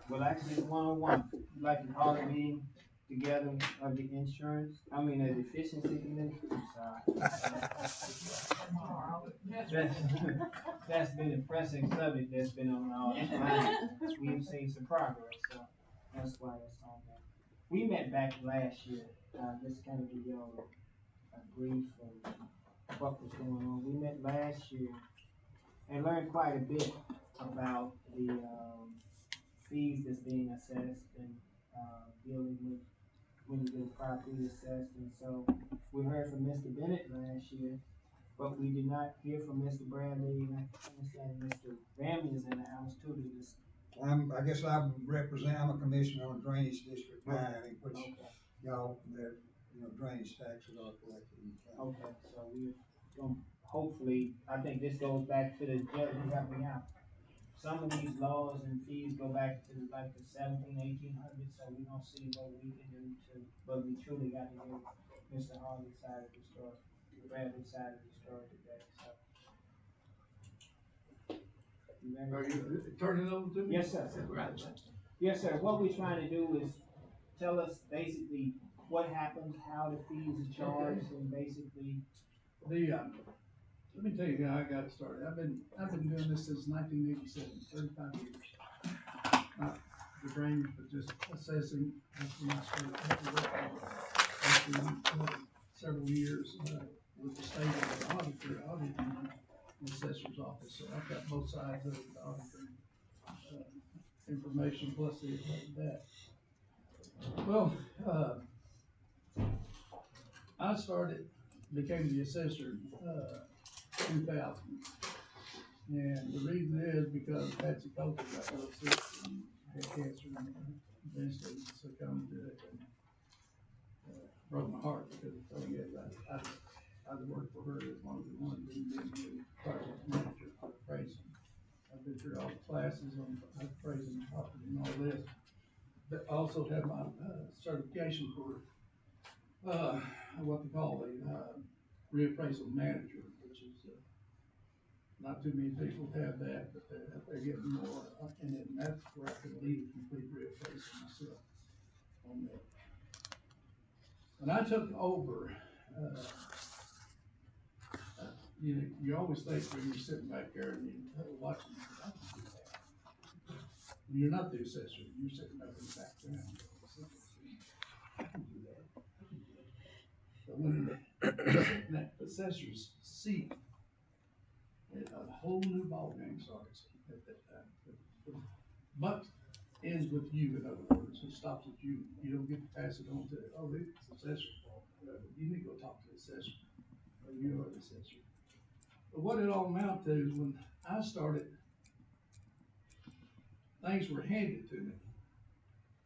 Well, actually, it's 101. Like the Harley meeting together of the insurance. I mean, the efficiency committee. I'm sorry. That's been a pressing subject that's been on our mind. We've seen some progress, so that's why that's on there. We met back last year. Just kind of give y'all a brief of what was going on. We met last year and learned quite a bit about the fees that's being assessed and dealing with when you get a property assessed. And so we heard from Mr. Bennett last year, but we did not hear from Mr. Bradley. I understand Mr. Ramey is in the house too to this. I guess I'm a commissioner on Drainage District 9, which y'all, that, drainage taxes are collected in the county. Okay, so we're going to hopefully, I think this goes back to the judge who helped me out. Some of these laws and fees go back to like the 1800s, so we're going to see what we can do but we truly got to hear Mr. Harley's side of the story, Bradley's side of the story today, so. Are you turning it over to me? Yes, sir. Yes, sir. What we're trying to do is tell us basically what happens, how the fees are charged, and basically. Let me tell you how I got started. I've been doing this since 1987, 35 years. Not the drainage, but just assessing. That's when I started after several years with the state of the auditing the assessor's office. So I've got both sides of the auditor information plus that. Well, I became the assessor 2000. And the reason is because Patsy Coulter got real sick and had cancer and eventually succumbed to it and broke my heart because the thing is I've worked for her as long as I wanted to be the project manager for appraising. I've been through all the classes on appraising property and all this. But I also have my certification for what they call a reappraisal manager, which is not too many people have that, but they're getting more. And that's where I can lead a complete reappraisal myself on that. When I took over, you always think when you're sitting back there and you're watching, I can do that. You're not the assessor, you're sitting back in the background. I can do that. But when that assessor's seat, a whole new ballgame starts at that time. The buck ends with you, in other words. It stops with you. You don't get to pass it on to, it's assessor. You need to go talk to the assessor. Or you are the assessor. But what it all amounted to is when I started, things were handed to me.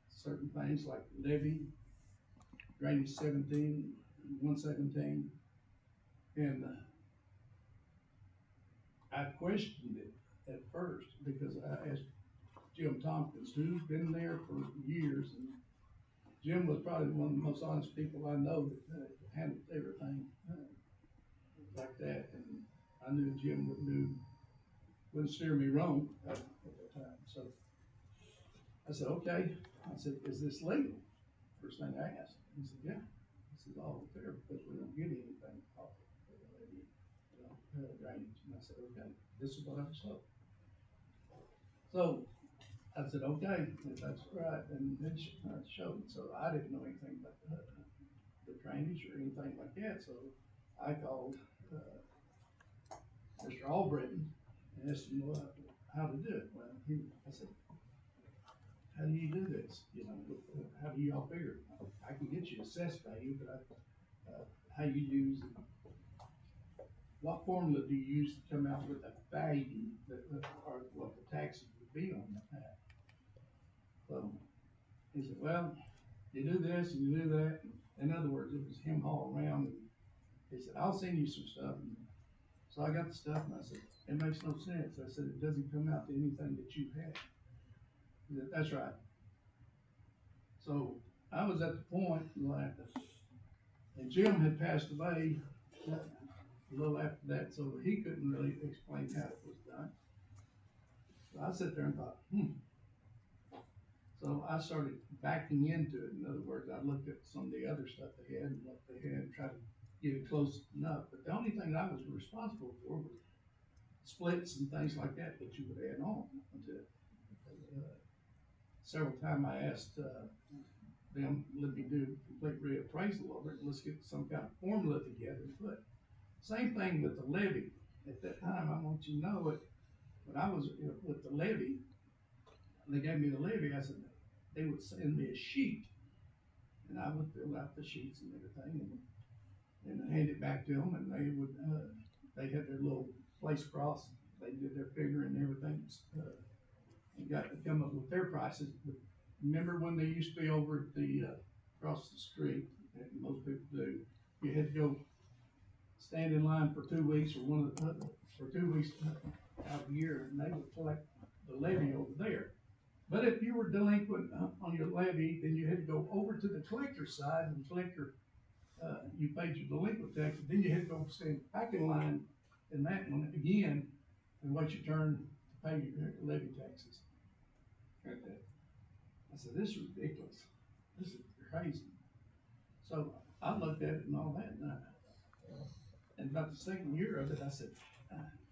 Certain things like levy, drainage 117, and I questioned it at first because I asked Jim Tompkins, who's been there for years, and Jim was probably one of the most honest people I know that handled everything like that, and I knew Jim wouldn't steer me wrong at that time. So I said, okay. I said, is this legal? First thing I asked. He said, yeah. This is all fair because we don't get anything off of the drainage. And I said, okay, this is what I was told. So I said, okay, if that's right, and it showed. So I didn't know anything about the drainage or anything like that. So I called Mr. Albritton and asked him how to do it. Well, I said, how do you do this? How do you all figure it? I can get you assessed value, but how you use it? What formula do you use to come out with a value or what the taxes would be on that? So he said, well, you do this and you do that. In other words, it was him all around. And he said, I'll send you some stuff. And so I got the stuff and I said, it makes no sense. I said, it doesn't come out to anything that you had. He said, that's right. So I was at the point, and Jim had passed away a little after that, so he couldn't really explain how it was done. So I sat there and thought, So I started backing into it. In other words, I looked at some of the other stuff they had and what they had and tried to get it close enough. But the only thing that I was responsible for was splits and things like that that you would add on to it. Several times I asked them, let me do a complete reappraisal of it, and let's get some kind of formula together and put. Same thing with the levy. At that time, I want you to know it, when I was with the levy, they gave me the levy, I said, they would send me a sheet, and I would fill out the sheets and everything, and hand it back to them, and they would, they had their little place across, they did their figure and everything, and got to come up with their prices. But remember when they used to be over at the, across the street, and most people do, you had to go stand in line for 2 weeks, or for 2 weeks out of the year, and they would collect the levy over there. But if you were delinquent on your levy, then you had to go over to the collector's side and collect your, you paid your delinquent tax, then you had to go stand back in line in that one again and wait your turn to pay your levy taxes. I said, this is ridiculous. This is crazy. So I looked at it and all that, and about the second year of it, I said,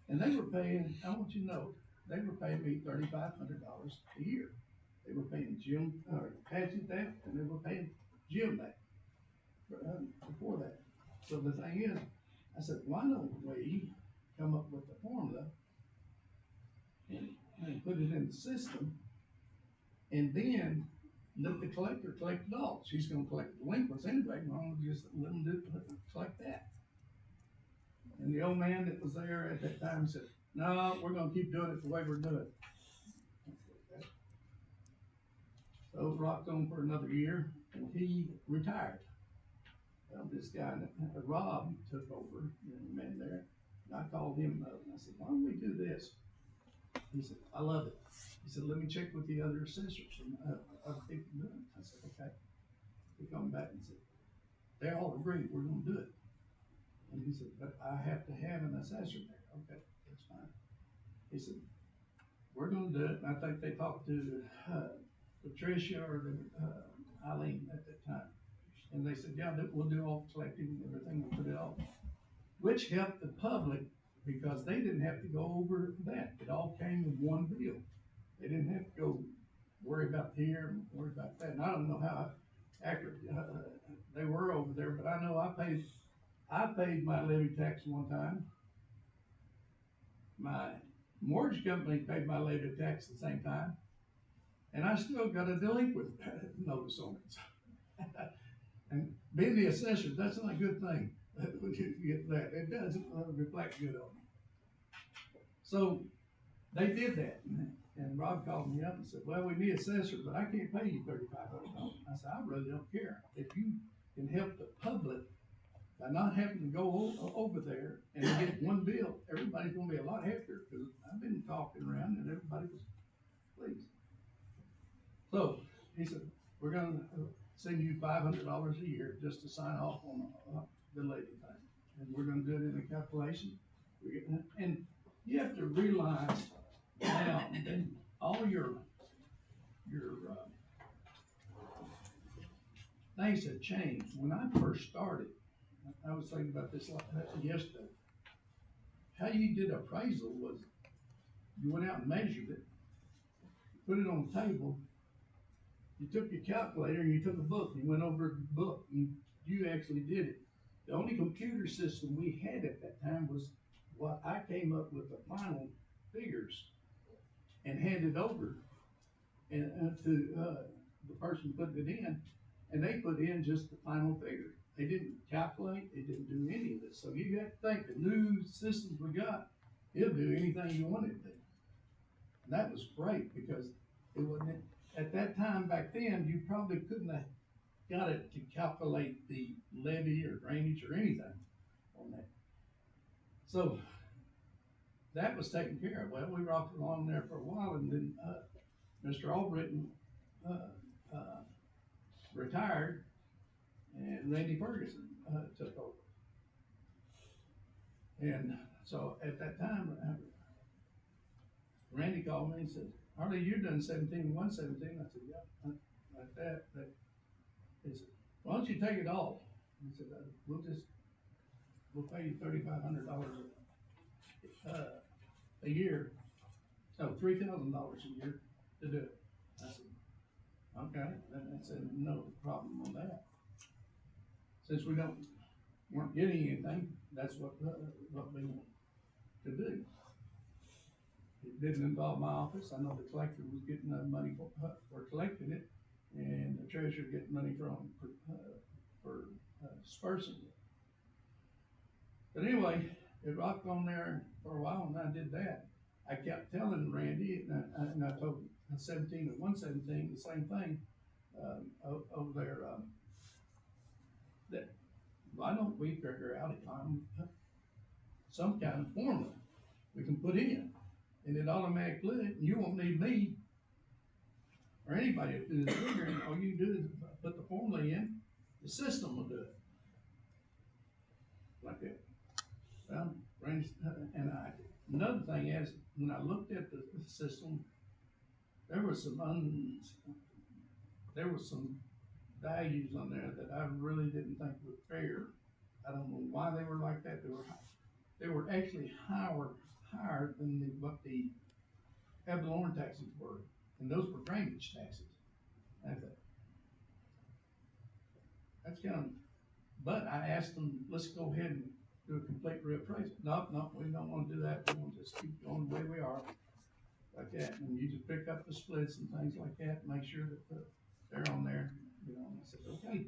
and they were paying, I want you to know, they were paying me $3,500 a year. They were paying Jim, Patsy that, and they were paying Jim that before that. So the thing is, I said, why don't we come up with the formula and put it in the system, and then let the collector collect it all. She's gonna collect delinquents anyway, why don't we just let them collect that? And the old man that was there at that time said, no, we're gonna keep doing it the way we're doing it. So it rocked on for another year, and he retired. Well, this guy, Rob, took over, the man there, and I called him up, and I said, why don't we do this? He said, I love it. He said, let me check with the other assessors and other people doing it. I said, okay. He come back and said, they all agreed we're gonna do it. And he said, but I have to have an assessor there. Okay, that's fine. He said, we're gonna do it. And I think they talked to Patricia or Eileen at that time. And they said, yeah, we'll do all the collecting and everything, we'll put it all. Which helped the public because they didn't have to go over that. It all came in one bill. They didn't have to go worry about here and worry about that. And I don't know how accurate they were over there, but I know I paid my levy tax one time. My mortgage company paid my levy tax at the same time. And I still got a delinquent notice on it. And being the assessor, that's not a good thing when you get that. It doesn't reflect good on you. So they did that. And Rob called me up and said, well, we need an assessor, but I can't pay you $3,500. I said, I really don't care. If you can help the public by not having to go over there and get one bill, everybody's gonna be a lot happier, because I've been talking around and everybody was pleased. So he said, we're gonna send you $500 a year just to sign off on the levy thing. And we're gonna do it in a calculation. And you have to realize now, and all your things have changed. When I first started, I was thinking about this yesterday. How you did appraisal was you went out and measured it, put it on the table, you took your calculator and you took a book, you went over the book, and you actually did it. The only computer system we had at that time was what I came up with the final figures and handed over and to the person putting it in, and they put in just the final figure. They didn't calculate, they didn't do any of this. So you got to think the new systems we got, it'll do anything you want it to. And that was great because it wasn't, at that time back then, you probably couldn't have got it to calculate the levy or drainage or anything on that. So that was taken care of. Well, we rocked along there for a while, and then Mr. Albritton retired, and Randy Ferguson took over. And so at that time, Randy called me and said, Harley, you're done 17,117. I said, yeah, like that. He said, why don't you take it all? He said, we'll pay you $3,500 a year. No, $3,000 a year to do it. I said, okay. And I said, no problem on that. Since we weren't getting anything, that's what we want to do. It didn't involve my office. I know the collector was getting money for collecting it, and the treasurer getting money for dispersing it. But anyway, it rocked on there for a while, and I did that. I kept telling Randy, and I told 17 and 117 the same thing over there. That why don't we figure out some kind of formula we can put in, and it automatically, you won't need me or anybody to do the figuring. All you do is put the formula in, the system will do it like that. Well, and another thing is, when I looked at the system, there was some values on there that I really didn't think were fair. I don't know why they were like that. They were actually higher than what the ad valorem taxes were, and those were drainage taxes. That's kind of. But I asked them, let's go ahead and do a complete reappraisal. No, we don't want to do that. We want to just keep going the way we are, like that. And you just pick up the splits and things like that, and make sure that they're on there. You know, and I said, okay.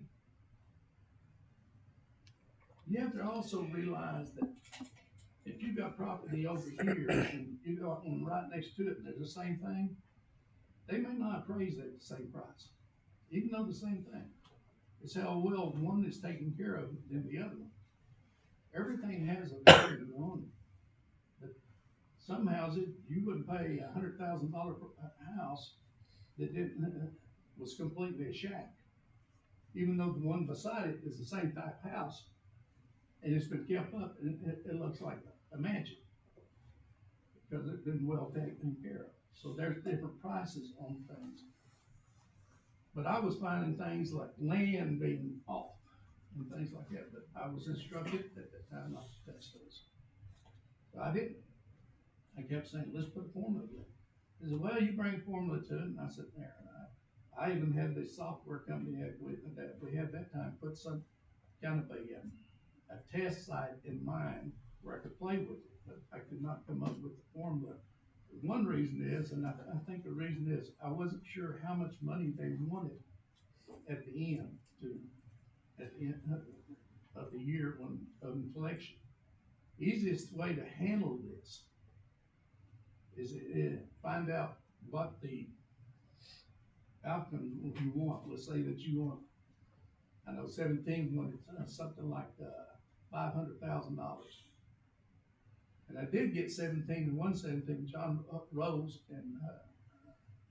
You have to also realize that if you've got property over here and you got one right next to it and they're the same thing, they may not appraise it at the same price, even though the same thing. It's how well one is taken care of than the other one. Everything has a value on it. But some houses, you wouldn't pay $100,000 for a house that was completely a shack. Even though the one beside it is the same type house, and it's been kept up, and it looks like a mansion because it's been well taken care of. So there's different prices on things. But I was finding things like land being off and things like that, but I was instructed at that time not to touch those. So I didn't. I kept saying, let's put a formula in. He said, well, you bring a formula to it, and I sit there, and I even had this software company that we had that time put some kind of a test site in mind where I could play with it, but I could not come up with the formula. One reason is, and I think the reason is, I wasn't sure how much money they wanted at the end of the year of collection. Easiest way to handle this is find out what the outcomes you want. Let's say that you want, I know 17 wanted something like $500,000. And I did get 17 and 117, John Rose, and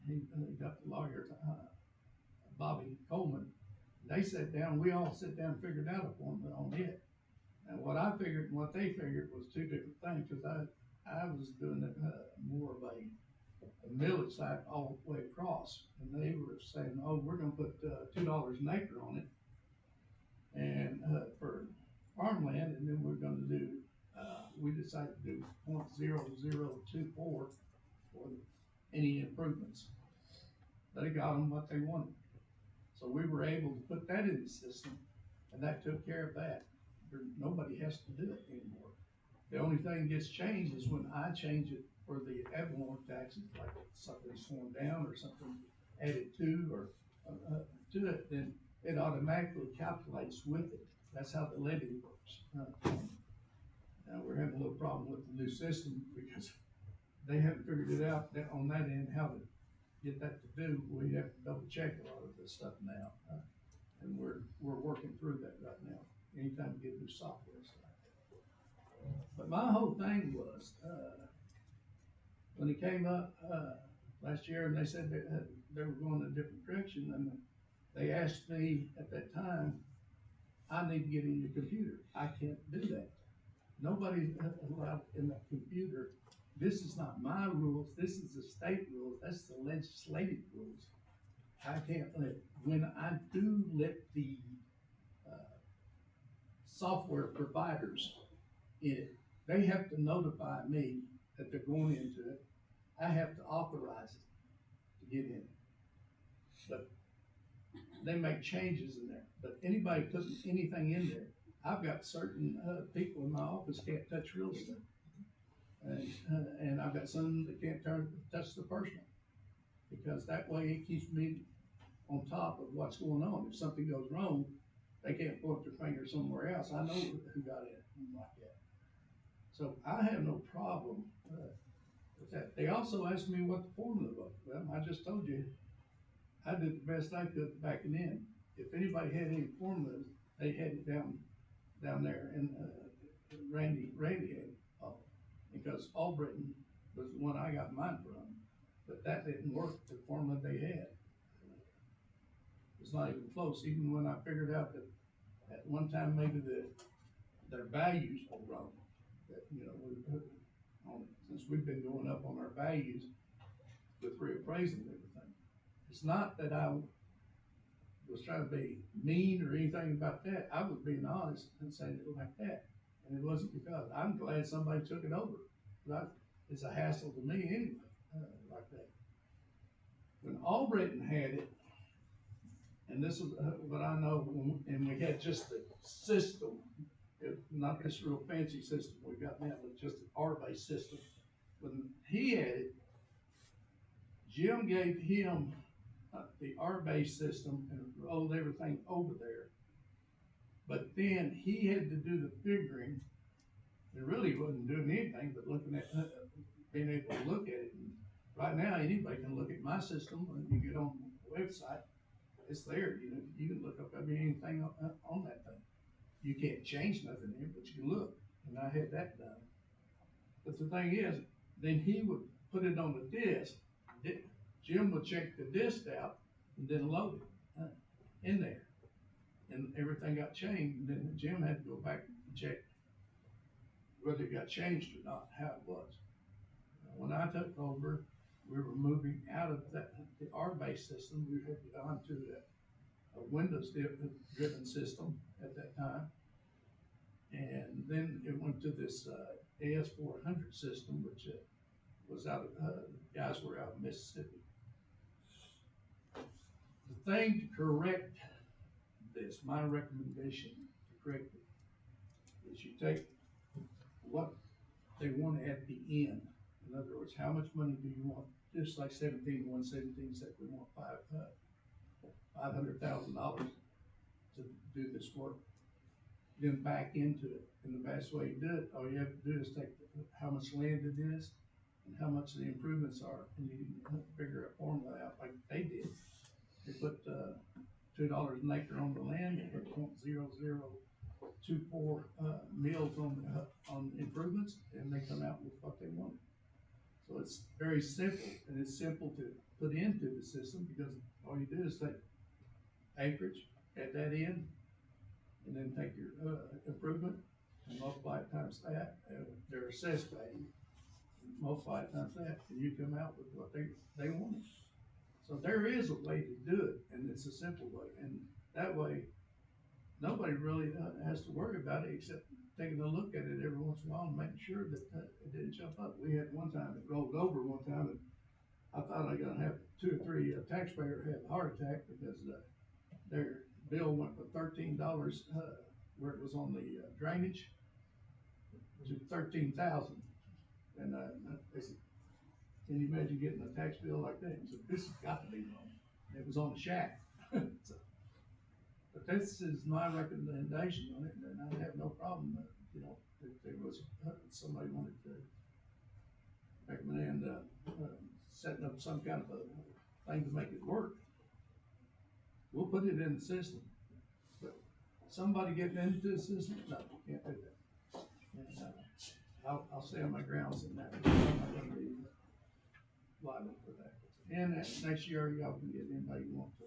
he got the lawyer, Bobby Coleman. They sat down, we all sat down and figured out a formula on it. And what I figured and what they figured was two different things, because I was doing it more of a millage site all the way across. And they were saying, oh, we're going to put $2 an acre on it and for farmland, and then we're going to do, we decided to do 0.0024 for any improvements. They got them what they wanted. So we were able to put that in the system, and that took care of that. Nobody has to do it anymore. The only thing that gets changed is when I change it for the ad valorem taxes, like something's torn down or something added to or to it, then it automatically calculates with it. That's how the levy works. Now we're having a little problem with the new system because they haven't figured it out on that end how to get that to do. We have to double check a lot of this stuff now, and we're working through that right now. Anytime we get new software stuff. But my whole thing was when it came up last year, and they said they were going in a different direction, and they asked me at that time, I need to get in your computer. I can't do that. Nobody's allowed in the computer this is not my rules, this is the state rules, that's the legislative rules. I can't when I do let the, software providers in it, they have to notify me that they're going into it. I have to authorize it to get in. But they make changes in there. But anybody putting anything in there, I've got certain people in my office can't touch real estate. And I've got some that can't touch the personal. Because that way it keeps me on top of what's going on. If something goes wrong, they can't point their finger somewhere else. I know who got in like that. So I have no problem with that. They also asked me what the formula was. Well, I just told you, I did the best I could backing in. If anybody had any formulas, they had it down there, and Randy had it, because Albritton was the one I got mine from, but that didn't work, the formula they had. It's not even close, even when I figured out that at one time maybe their values were wrong. That, you know, since we've been going up on our values with reappraising everything. It's not that I was trying to be mean or anything about that. I was being honest and saying it like that. And it wasn't because I'm glad somebody took it over. But it's a hassle to me anyway, like that. When Albritton had it, and this is what I know, and we had just the system, not this real fancy system we got now, but just an R-based system. When he had it, Jim gave him the R-based system and rolled everything over there. But then he had to do the figuring. It really wasn't doing anything but looking at, being able to look at it. And right now, anybody can look at my system. When you get on the website, it's there. You can look up anything on that thing. You can't change nothing in it, but you can look. And I had that done. But the thing is, then he would put it on the disk. Jim would check the disk out and then load it in there. And everything got changed. And then Jim had to go back and check whether it got changed or not, how it was. When I took over, we were moving out of the R-based system. We had gone to a Windows-driven system at that time. And then it went to this AS400 system, which was out of, guys were out of Mississippi. The thing to correct this, my recommendation to correct it, is you take what they want at the end. In other words, how much money do you want? Just like 17117 said, we want $500,000 to do this work. Then back into it. And the best way to do it, all you have to do is take how much land it is and how much the improvements are, and you can figure a formula out like they did. They put $2 an acre on the land, they put 0.0024 mils on improvements, and they come out with what they want. So it's very simple, and it's simple to put into the system because all you do is take acreage, add that in, and then take your improvement and multiply it times that, their assessed value, multiply it times that, and you come out with what they wanted. So there is a way to do it, and it's a simple way, and that way nobody really has to worry about it except taking a look at it every once in a while and making sure that it didn't jump up. We had one time it rolled over one time, and I thought I was gonna have 2 or 3 taxpayers have a heart attack because their bill went from $13 where it was on the drainage to $13,000, and they said, can you imagine getting a tax bill like that? He said, this has got to be wrong. It was on the shack. So, but this is my recommendation on it, and I have no problem, if there was somebody wanted to recommend setting up some kind of a thing to make it work. We'll put it in the system, but somebody getting into the system, no, can't do that. And, I'll stay on my grounds in that. I'm not gonna be liable for that. And next year, y'all can get anybody you want to.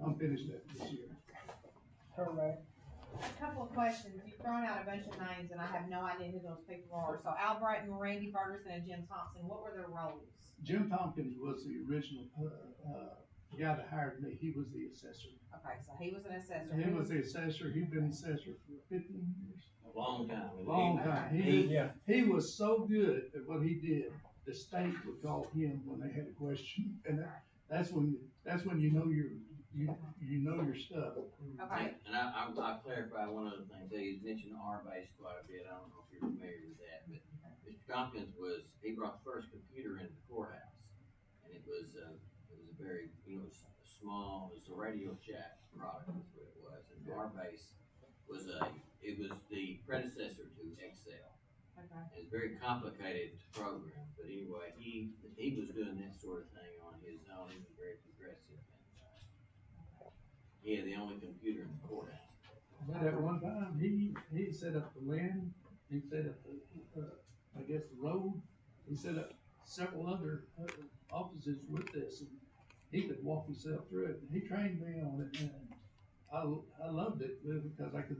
I'm finished that this year. All right. A couple of questions. You've thrown out a bunch of names and I have no idea who those people are. So Al Brighton, Randy Ferguson, and Jim Thompson, what were their roles? Jim Tompkins was the original, guy that hired me. He was the assessor. Okay, so he was an assessor. He was the assessor. He'd been assessor for 15 years. A long time. Long time. He was so good at what he did, the state would call him when they had a question, and that's when you know you know your stuff. Okay. And I'll clarify one other thing. You mentioned R-base quite a bit. I don't know if you're familiar with that, but Mr. Tompkins he brought the first computer into the courthouse, and it was a very, it was a Radio Shack product, is what it was. And R-base was the predecessor to Excel. Okay. It's very complicated to program, but anyway, he was doing that sort of thing on his own. He was very progressive, and he had the only computer in the courthouse. But at one time, he set up the land, he set up the, I guess, the road, he set up several other offices with this, and he could walk himself through it, and he trained me on it, and I loved it because I could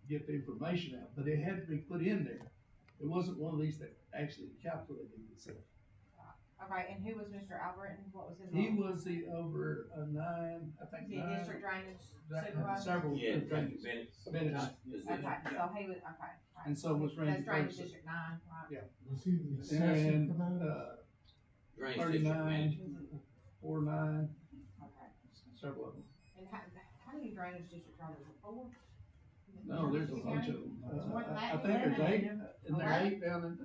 get the information out, but it had to be put in there. It wasn't one of these that actually calculated itself. Okay, and who was Mr. Albritton? What was his He role? was the over nine, I think The nine. district drainage supervisor? Several Yeah, drainage. Bennett. Okay, so he was, okay. Right. And so was Randy That's drainage Ferguson. district 9, right? Yeah. Was he the assessor And, for that? Drainage district 39, manager. 49, Okay. several of them. And how many drainage districts are there? 4? No, there's a bunch of them. It's more than that. I think there's 8, and there are 8 down in,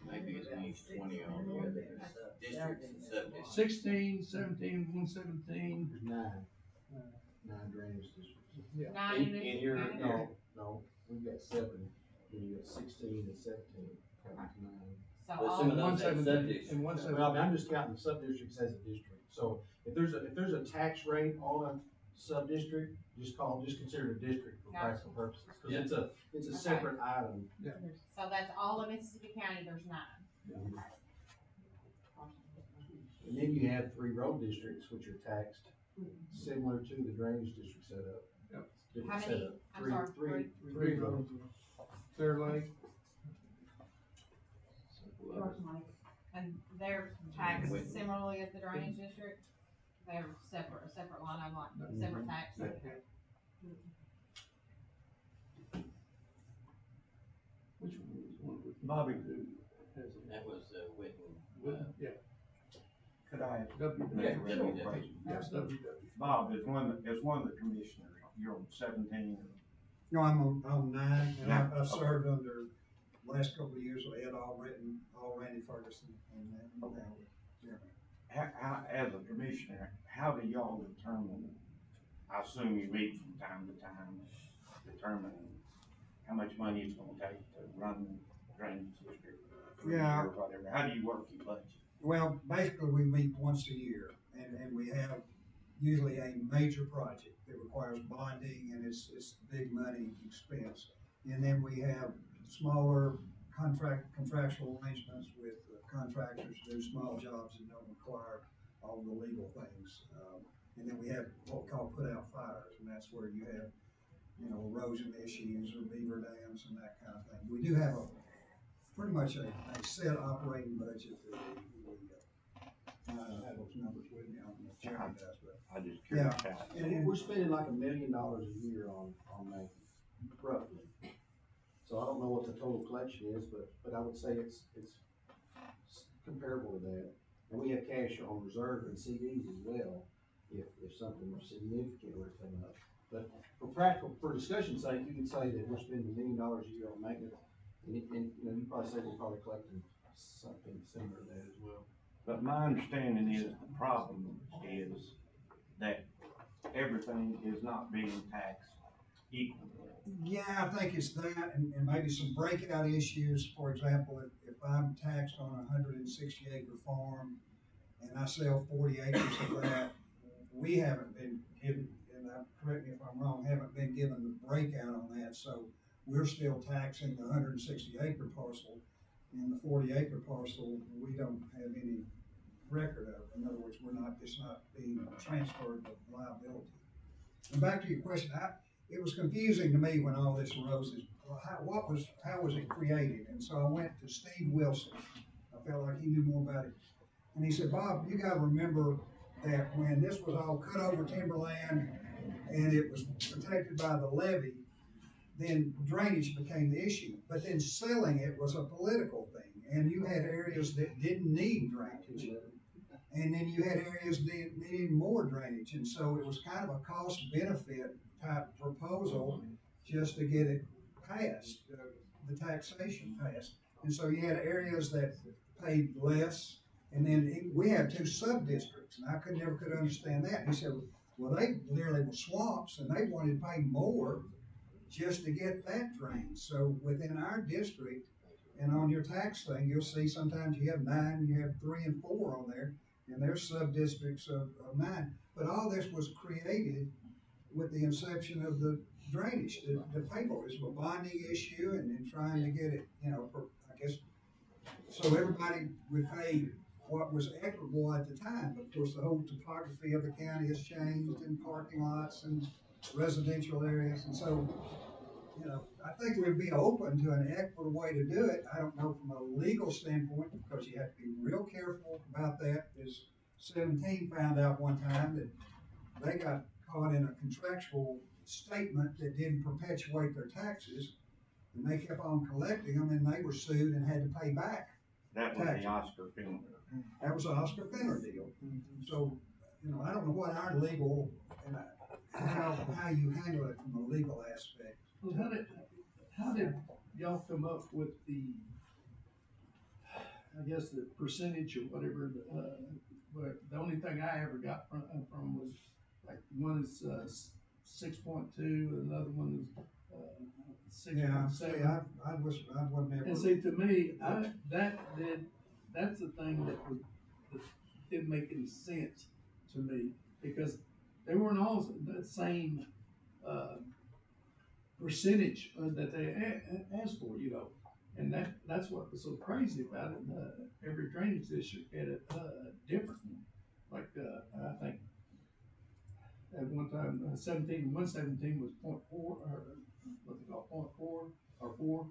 Maybe at least 20 on the districts and sub-districts. 16, 17, 117. There's nine drainage districts. Yeah. 9 in In your- district No, manager? no, we've got 7, and you got 16 and 17, counting to 9. So But all, some of And those had 117, sub-districts. and Well, I 117. mean, I'm just counting sub-districts as a district, so if there's a tax rate on a sub-district, just consider it a district for Gotcha. practical purposes, cause it's a separate item. so that's all of Mississippi County, there's 9. And then you have 3 road districts, which are taxed, similar to the drainage district setup. Yep. Different How many? setup. I'm sorry, three. 3 roads. Clear Lake. And they're taxed similarly as the drainage district? They're a separate line item, like separate tax? Which one was one with Bobby. That was Whitman. Yeah. Could I, WW. Yes, WW. Bob, as one of the commissioners, you're on 17. No, I'm on 9, and I've served under, last couple of years, Ed Albritton, Randy Ferguson, and that. How, as a commissioner, how do y'all determine, I assume you meet from time to time, determine how much money it's gonna take to run drainage district? Yeah. Or whatever, how do you work your budget? Well, basically, we meet once a year, and we have usually a major project that requires bonding, and it's big money expense. And then we have smaller contractual arrangements with contractors to do small jobs that don't require all the legal things. And then we have what we call put out fires, and that's where you have, erosion issues or beaver dams and that kind of thing. We do have pretty much a set operating budget that I don't have those numbers with me, on the chairman does, but. I just curious how. And We're spending like $1 million a year on maintenance, roughly. So I don't know what the total collection is, but I would say it's comparable to that. And we have cash on reserve and CDs as well, if something significant were to come up. But for discussion's sake, you could say that we're spending $1 million a year on maintenance, and you probably say we're probably collecting something similar to that as well. But my understanding is the problem is that everything is not being taxed equally. Yeah, I think it's that, and maybe some breakout issues. For example, if I'm taxed on a 160 acre farm and I sell 40 acres of that, we haven't been given, and correct me if I'm wrong, haven't been given the breakout on that. So we're still taxing the 160 acre parcel, and the 40 acre parcel, we don't have any record of. In other words, it's not being transferred to liability. And back to your question, it was confusing to me when all this arose. Well, how was it created? And so I went to Steve Wilson. I felt like he knew more about it. And he said, Bob, you gotta remember that when this was all cut over timberland and it was protected by the levee, then drainage became the issue. But then selling it was a political thing. And you had areas that didn't need drainage. And then you had areas that needed more drainage. And so it was kind of a cost benefit type proposal just to get it passed, the taxation passed. And so you had areas that paid less. And then we had 2 sub-districts, and I never could understand that. He said, well, they literally were swamps, and they wanted to pay more just to get that drained. So within our district, and on your tax thing, you'll see sometimes you have 9, you have 3 and 4 on there, and there's sub-districts of 9. But all this was created with the inception of the drainage, the pay for it. It was a bonding issue, and then trying to get it, I guess, so everybody would pay what was equitable at the time. But of course, the whole topography of the county has changed in parking lots and residential areas. And so, I think we'd be open to an equitable way to do it. I don't know from a legal standpoint, because you have to be real careful about that. As 17 found out one time that they got caught in a contractual statement that didn't perpetuate their taxes, and they kept on collecting them, and they were sued and had to pay back. That was the Oscar film. That was an Oscar Fenner deal. So, I don't know what our legal, and how you handle it from a legal aspect. Well, how did y'all come up with the percentage or whatever, but the only thing I ever got from was, like, one is 6.2, another one is 6.7. Yeah, I wasn't able. And see, to me, that's the thing that didn't make any sense to me, because they weren't all the same percentage that they asked for, and that's what was so crazy about it. Every drainage district had it different. Like I think at one time 117 was 0.4, or what they call 0.4 or 4,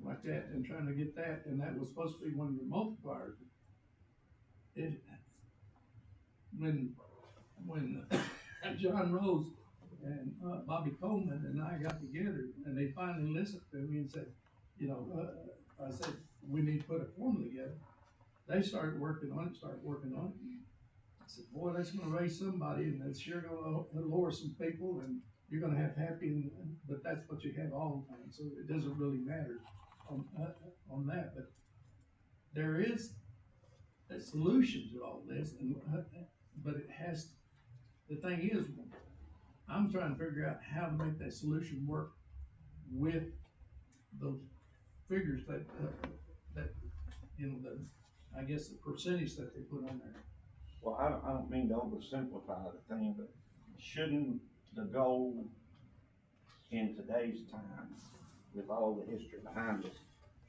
like that, and trying to get that, and that was supposed to be one of your multipliers. When John Rose and Bobby Coleman and I got together, and they finally listened to me and said, I said, we need to put a formula together. They started working on it. And I said, boy, that's going to raise somebody, and that's sure going to lower some people, and you're going to have happy, but that's what you have all the time. So it doesn't really matter on that. But there is a solution to all this, but it has. The thing is, I'm trying to figure out how to make that solution work with those figures that I guess the percentage that they put on there. Well, I don't mean to oversimplify the thing, but shouldn't the goal in today's time, with all the history behind us,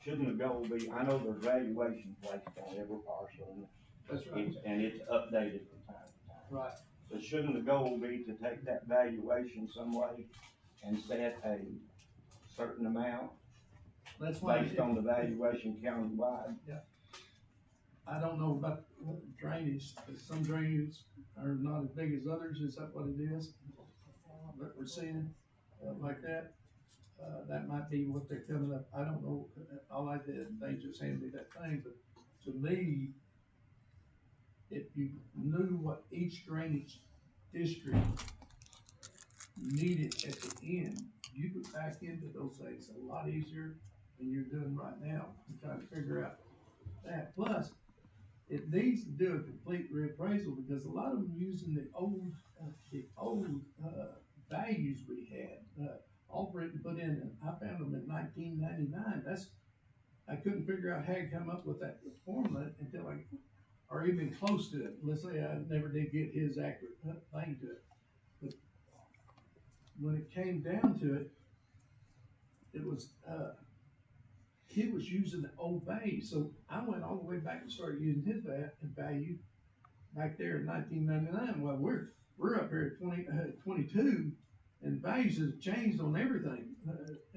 shouldn't the goal be, I know there's valuation placed on every parcel, That's right. and it's updated from time to time. Right. But shouldn't the goal be to take that valuation some way and set a certain amount That's why based on the valuation countywide? Yeah. I don't know about drainage. Some drainages are not as big as others. Is that what it is that we're seeing like that? That might be what they're coming up. I don't know. All I did, they just handed me that thing. But to me, if you knew what each drainage district needed at the end, you could back into those things a lot easier than you're doing right now to try to figure out that. Plus, it needs to do a complete reappraisal, because a lot of them using the old values we had, all written put in, and I found them in 1999. I couldn't figure out how to come up with that formula until or even close to it. Let's say I never did get his accurate thing to it. But when it came down to it, it was, he was using the old value. So I went all the way back and started using his value back there in 1999. Well, we're we're up here at 22, and values have changed on everything,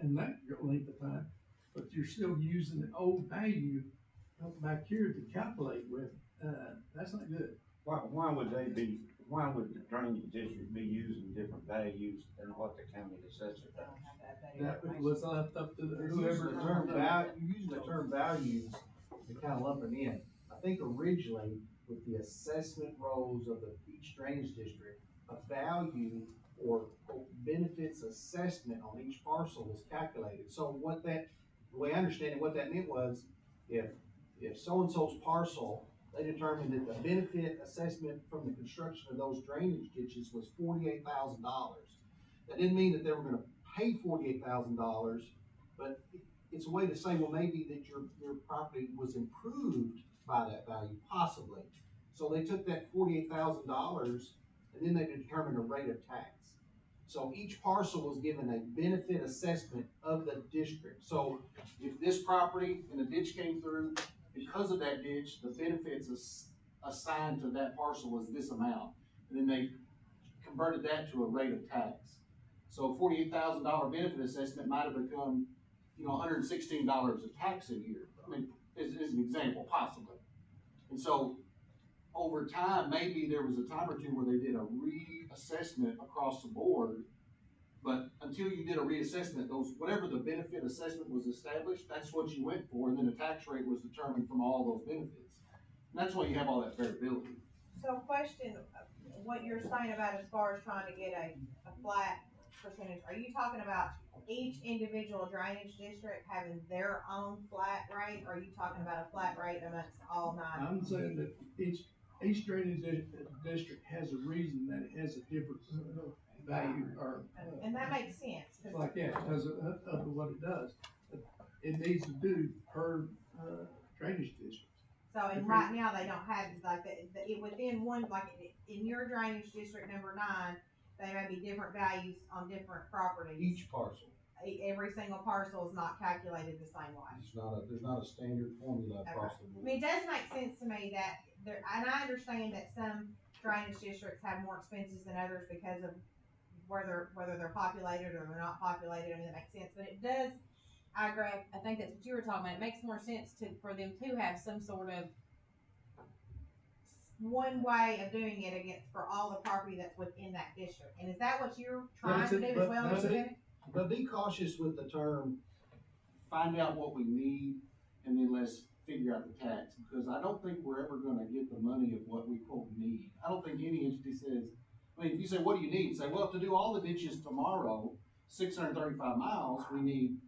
in that length of time. But you're still using the old value back here to calculate with, that's not good. Why would the drainage district be using different values than what the county assessor They does? don't have that That information. was left up to You're whoever. using the term you're using the term values to kind of lump it in. I think originally, with the assessment roles of each drainage district, a value or benefits assessment on each parcel was calculated. So the way I understand it, what that meant was, if so-and-so's parcel, they determined that the benefit assessment from the construction of those drainage ditches was $48,000. That didn't mean that they were gonna pay $48,000, but it's a way to say, well, maybe that your property was improved by that value, possibly. So they took that $48,000 and then they determined a rate of tax. So each parcel was given a benefit assessment of the district. So if this property and a ditch came through, because of that ditch, the benefits assigned to that parcel was this amount. And then they converted that to a rate of tax. So $48,000 benefit assessment might have become, $116 of tax a year. I mean, is an example, possibly. And so over time, maybe there was a time or two where they did a reassessment across the board. But until you did a reassessment, whatever the benefit assessment was established, that's what you went for, and then the tax rate was determined from all those benefits. And that's why you have all that variability. So question, what you're saying about as far as trying to get a flat percentage, are you talking about each individual drainage district having their own flat rate, or are you talking about a flat rate amongst all 9? I'm saying that each drainage district has a reason that it has a different value or. And that makes sense. 'Cause Like that, because of what it does. It needs to do per, drainage district. So, and right now, they don't have, like, within one, like, in your drainage district number 9, they may be different values on different properties. Each parcel. Every single parcel is not calculated the same way. There's not a standard formula across the I board. mean, it does make sense to me that and I understand that some drainage districts have more expenses than others because of whether they're populated or they're not populated. I mean, that makes sense, but it does, I agree, I think that's what you were talking about. It makes more sense for them to have some sort of one way of doing it against, for all the property that's within that district. And is that what you're trying to do as well, Mr. Bennett? But be cautious with the term, find out what we need, and then let's figure out the tax, because I don't think we're ever gonna get the money of what we quote need. I don't think any entity says, I mean, if you say, what do you need? Say, well, to do all the ditches tomorrow, 635 miles, we need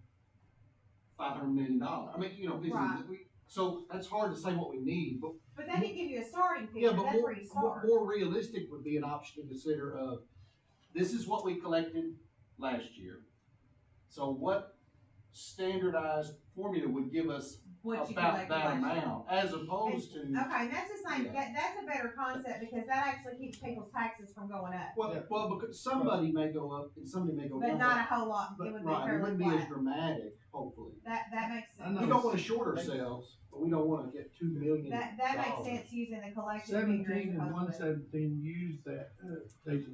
$500 million. I mean, Right. So that's hard to say what we need, but But they did give you a starting yeah, figure, but that's where you start. more realistic would be an option to consider of, this is what we collected last year. So what standardized formula would give us What you about collected that last year. amount, as opposed to, Okay, and that's the same, Yeah. that's a better concept, because that actually keeps people's taxes from going up. well, because somebody may go up and somebody may go But down. not a whole lot, it But, would be right, it fairly wouldn't be as flat. dramatic, hopefully. That makes I sense. know. We don't wanna short ourselves, but we don't wanna get $2 million. That makes sense using the collective figure as 17 and opposed to. 117 used that, they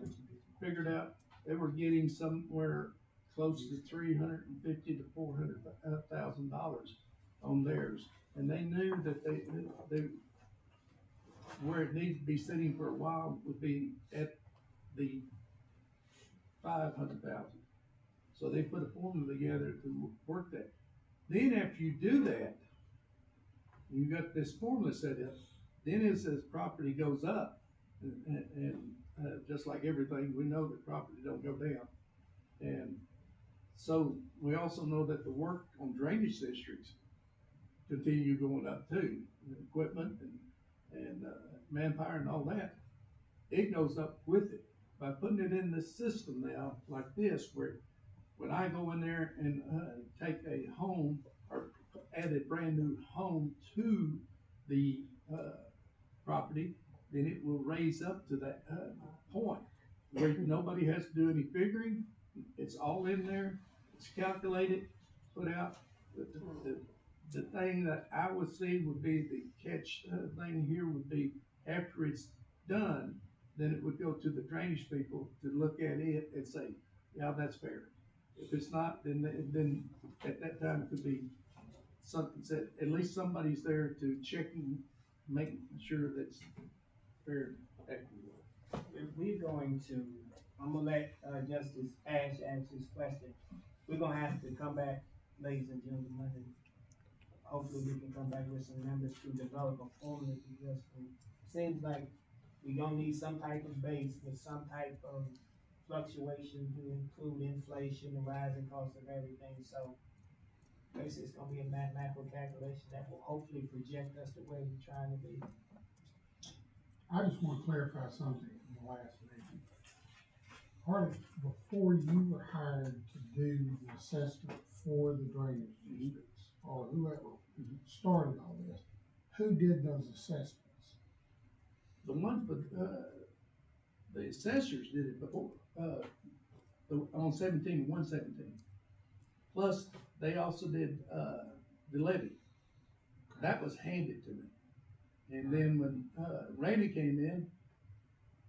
figured out they were getting somewhere close to $350,000 to $400,000 on theirs. And they knew that they, where it needs to be sitting for a while would be at the 500,000. So they put a formula together to work that. Then after you do that, you got this formula set up, then it says property goes up. And just like everything, we know that property don't go down. And so we also know that the work on drainage districts continue going up too. The equipment and manpower and all that, it goes up with it. By putting it in the system now, like this, where when I go in there and take a home or add a brand new home to the property, then it will raise up to that point where nobody has to do any figuring. It's all in there. It's calculated, put out. The thing that I would see would be the catch thing here would be after it's done, then it would go to the drainage people to look at it and say, yeah, that's fair. If it's not, then at that time it could be something said, at least somebody's there to checking, making sure that's fair, equitable. If we're going to, I'm gonna let, Justice Ash ask his question. We're gonna have to come back, ladies and gentlemen, and hopefully we can come back with some numbers to develop a formula, because it seems like we gonna need some type of base with some type of fluctuation to include inflation, the rising cost of everything, so basically it's gonna be a mathematical calculation that will hopefully project us the way we're trying to be. I just want to clarify something from the last meeting. Harley, before you were hired to do the assessment for the drainage districts, or whoever started all this, who did those assessments? The ones, but, the assessors did it before, on 117. Plus, they also did, the levy. That was handed to me. And then when, Ramey came in,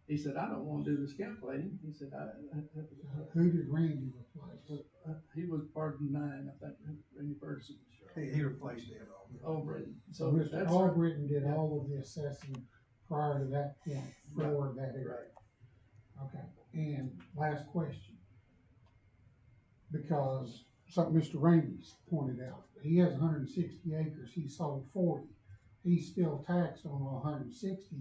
he said, I don't wanna do this calculating. He said, Who did Randy replace? he was part of 9, I think, Randy Ferguson. He replaced it all. Oh, Randy. So So Mr. that's. Albritton did yeah. all of the assessing prior to that point for that area. Right. Okay, and last question. Because something Mr. Ramey's pointed out, he has 160 acres, he sold 40. He's still taxed on 160.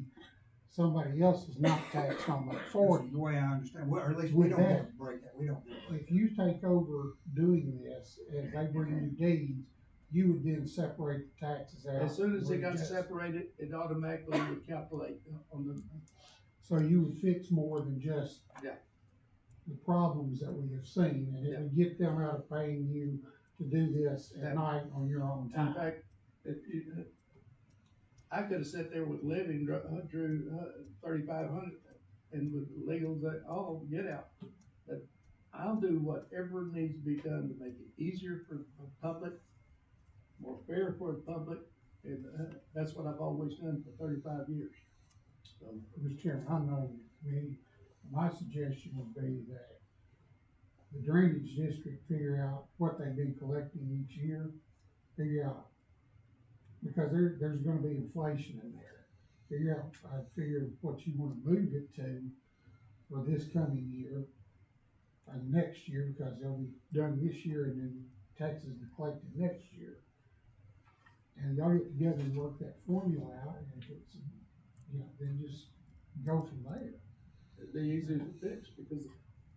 Somebody else is not taxed on that 40. The way I understand, well, or at least we don't have to break that, we don't. If you take over doing this, as they bring you deeds, you would then separate the taxes out. As soon as it got Just- separated, it automatically would calculate on the. So you would fix more than just Yeah. the problems that we have seen, and it would get them out of paying you to do this at night on your own In time. fact, if you, I could have sat there with living, drew 3,500 and with legals, oh, get out. But I'll do whatever needs to be done to make it easier for the public, more fair for the public, and that's what I've always done for 35 years. So, Mr. Chairman, I know my suggestion would be that the drainage district figure out what they've been collecting each year, figure out, because there's gonna be inflation in there. I'd figure what you wanna move it to for this coming year, and next year, because they'll be done this year and then taxes are collected next year. And y'all get together and work that formula out, and if it's, then just go from there. it'd be easy to fix, because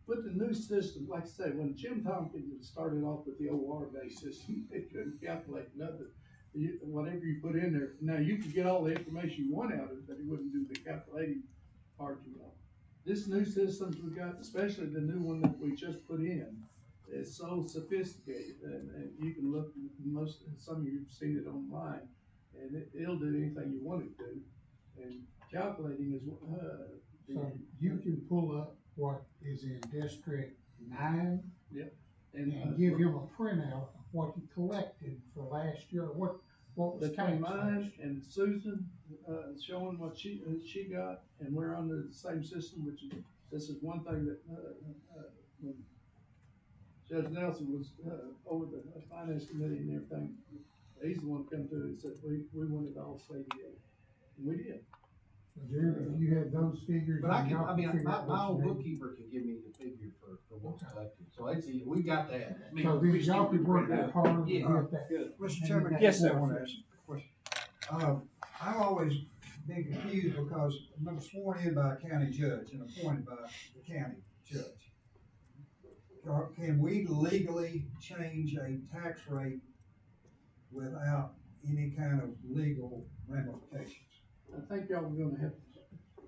with the new system, like I say, when Jim Tompkins started off with the OR-based system, they couldn't calculate nothing. Whatever you put in there, now you could get all the information you want out of it, but it wouldn't do the calculating part, This new systems we got, especially the new one that we just put in, is so sophisticated, and you can look, some of you've seen it online, and it'll do anything you want it to, and calculating is, So you can pull up what is in District 9 and give him a printout of what he collected for last year, what was between taxed mine last year. and Susan, showing what she got, and we're under the same system, which is, this is one thing that, when Judge Nelson was, over the finance committee and everything, he's the one that come to it and said, we want it all stay together, and we did. So Jeremy, if you had those figures. But I then can, y'all I mean, figure my out what old you need. bookkeeper can give me the figure for what's collected, so it's, we got that. I mean, So then we y'all still could work that hard and Yeah. get that. Good. Mr. And Chairman, that- Yes, sir. I want to ask you a question. I've always been confused because I'm sworn in by a county judge and appointed by the county judge. Can we legally change a tax rate without any kind of legal ramifications? I think y'all are gonna have,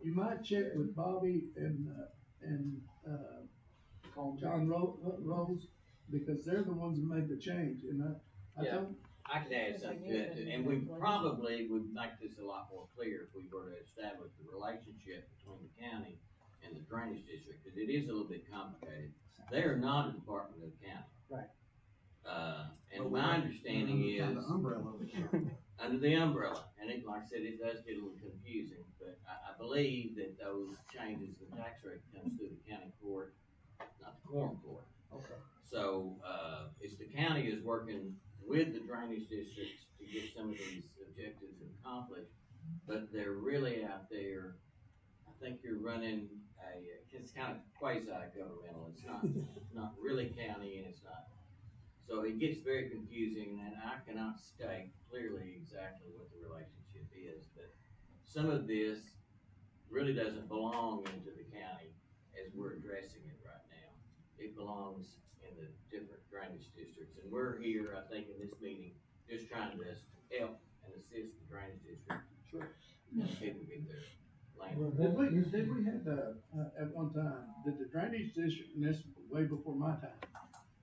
you might check with Bobby and John Rose, because they're the ones that made the change, and I Yeah. don't, I could add something to it, and we probably would make this a lot more clear if we were to establish the relationship between the county and the drainage district, because it is a little bit complicated. They are not a department of the county. Right. And my understanding is, Under the umbrella of the county. under the umbrella, and it, like I said, it does get a little confusing, but I believe believe that those changes in the tax rate comes through the county court, not the quorum court. Okay. So, it's the county is working with the drainage districts to get some of these objectives accomplished, but they're really out there. I think you're running it's kind of quasi-governmental. It's not really county, and it's not. So it gets very confusing, and I cannot state clearly exactly what the relationship is, but some of this really doesn't belong into the county as we're addressing it right now. It belongs in the different drainage districts, and we're here, I think, in this meeting, just trying to help and assist the drainage district. Sure. People get their land. Did we have at one time, did the drainage district, and this was way before my time,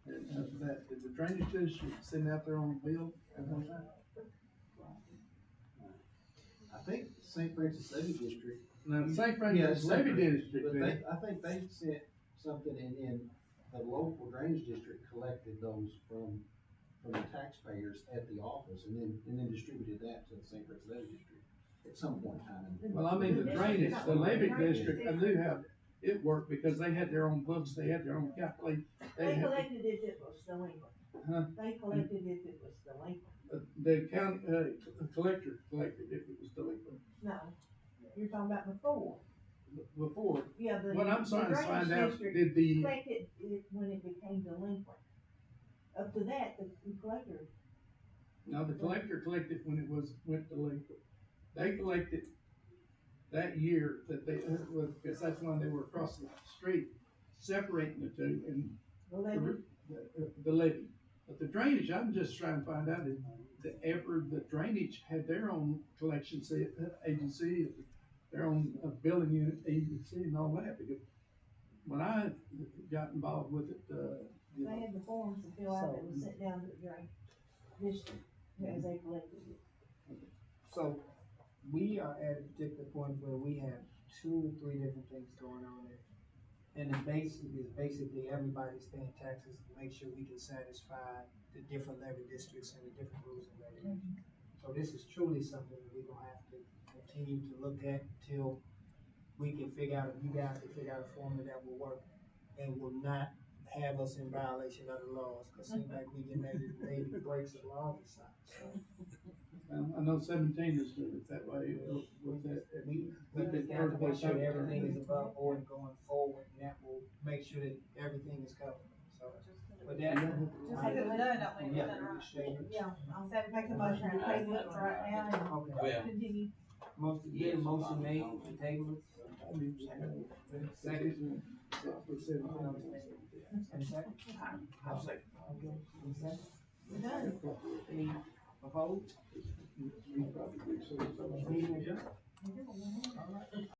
did the drainage district send out their own bill at one time? I think St. Francis Levy District. Now, the St. Francis Levy District, But I think they sent something in the local drainage district collected those from the taxpayers at the office and then distributed that to the St. Francis Levy District at some point in time. well, I mean, the drainage, the levy district, I knew how it worked because they had their own books, they had their own calculate. They collected if it was delinquent. Huh? They collected if it was delinquent. The county, collector collected if it was delinquent. No, you're talking about before. Before, Yeah, the. what I'm trying to drainage find out, district did the, collected it when it became delinquent. Up to that, the collector, no, the collector collected when it went delinquent. They collected that year that they, because that's when they were across the street, separating the two and the levy, the levy. But the drainage, I'm just trying to find out if the drainage had their own collection agency, their own billing unit agency and all that, because when I got involved with it, you they know, had the forms to fill out that was sent down to the drain district as they collected it. So we are at a particular point where we have 2 or 3 different things going on there. And the basic is basically everybody's paying taxes to make sure we can satisfy the different levy districts and the different rules and regulations. So this is truly something that we're gonna have to continue to look at until we can figure out, if you guys can figure out a formula that will work and will not have us in violation of the laws, cause it seems like we get maybe breaks the law or something, so. I know 17 is doing it that way, with that. We just got to make sure everything is above board going forward, and that will make sure that everything is covered, so. With that. Just have it done, don't we? Yeah. Yeah, I'll say, make a motion to table it right now Okay. Well, and continue. Motion made, to table it. Second. And second? I'll say. Okay, and second? We're done. Any opposed? Meeting adjourned. All right.